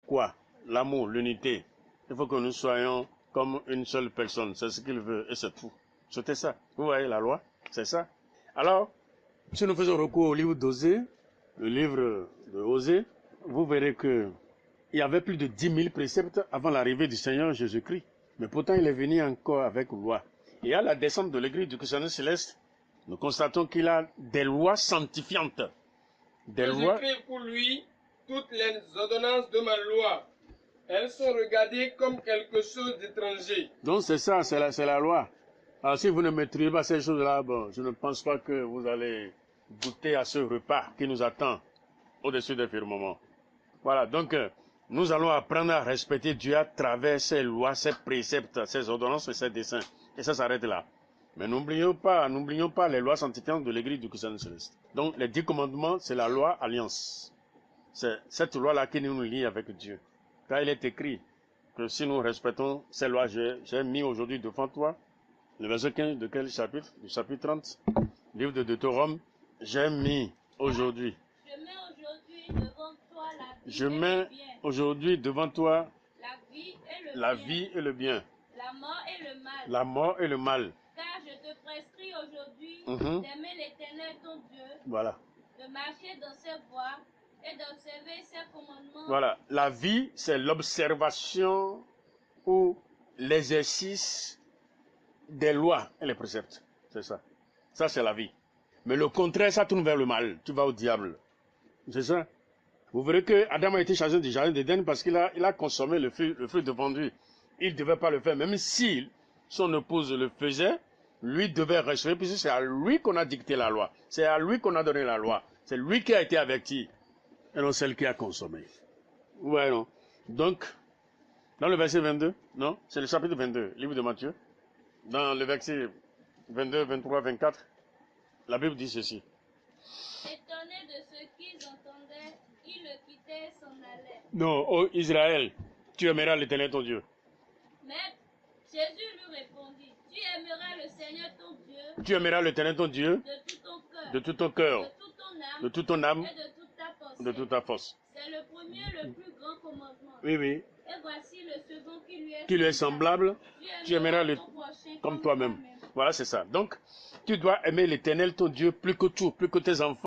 quoi? L'amour, l'unité. Il faut que nous soyons comme une seule personne. C'est ce qu'il veut et c'est tout. C'était ça. Vous voyez la loi? C'est ça. Alors, si nous faisons recours au livre d'Osée, le livre de Osée, vous verrez que il y avait plus de 10 000 préceptes avant l'arrivée du Seigneur Jésus-Christ. Mais pourtant, il est venu encore avec loi. Et à la descente de l'église du Christianisme céleste, nous constatons qu'il a des lois sanctifiantes. Des lois. J'écris pour lui toutes les ordonnances de ma loi. Elles sont regardées comme quelque chose d'étranger. Donc c'est ça, c'est la loi. Alors si vous ne maîtrisez pas ces choses-là, bon, je ne pense pas que vous allez goûter à ce repas qui nous attend au-dessus des firmaments. Voilà, donc nous allons apprendre à respecter Dieu à travers ses lois, ses préceptes, ses ordonnances et ses desseins. Et ça s'arrête là. Mais n'oublions pas les lois sanctifiantes de l'église du Christianisme céleste. Donc les 10 commandements, c'est la loi alliance. C'est cette loi-là qui nous lie avec Dieu. Car il est écrit que si nous respectons ces lois, j'ai mis aujourd'hui devant toi, le verset 15 de quel chapitre? Du chapitre 30, livre de Deutéronome, j'ai mis aujourd'hui. Je mets aujourd'hui devant toi aujourd'hui devant toi la vie et le bien, la mort et le bien. la mort et le mal. La mort et le mal. Car je te prescris aujourd'hui d'aimer l'Éternel ton Dieu, Voilà. de marcher dans ses voies et d'observer ses commandements. Voilà. La vie, c'est l'observation ou l'exercice des lois et les préceptes. C'est ça. Ça, c'est la vie. Mais le contraire, ça tourne vers le mal. Tu vas au diable. C'est ça. Vous verrez que Adam a été chassé du jardin d'Éden parce qu'il a consommé le fruit devant lui. Il ne devait pas le faire. Même si son épouse le faisait, lui devait rester, puisque c'est à lui qu'on a dicté la loi. C'est à lui qu'on a donné la loi. C'est lui qui a été averti. Et non celle qui a consommé. Ouais, non. Donc, dans le verset 22, non, c'est le chapitre 22, livre de Matthieu. Dans le verset 22, 23, 24, la Bible dit ceci. Étonnés de ce qu'ils entendaient, ils le quittaient et s'en allaient. Non, ô Israël, tu aimeras l'Éternel ton Dieu. Maître, Jésus lui répondit, tu aimeras le Seigneur ton Dieu Tu aimeras l'Éternel ton Dieu de tout ton cœur, de tout ton cœur, de toute ton âme de toute ton âme, et de toute ta pensée. de toute ta force. C'est le premier, le plus grand commandement. Oui, oui. Et voici le second qui lui est Semblable. Tu aimeras ton prochain comme toi-même. Voilà, c'est ça. Donc, tu dois aimer l'Éternel ton Dieu plus que tout, plus que tes enfants.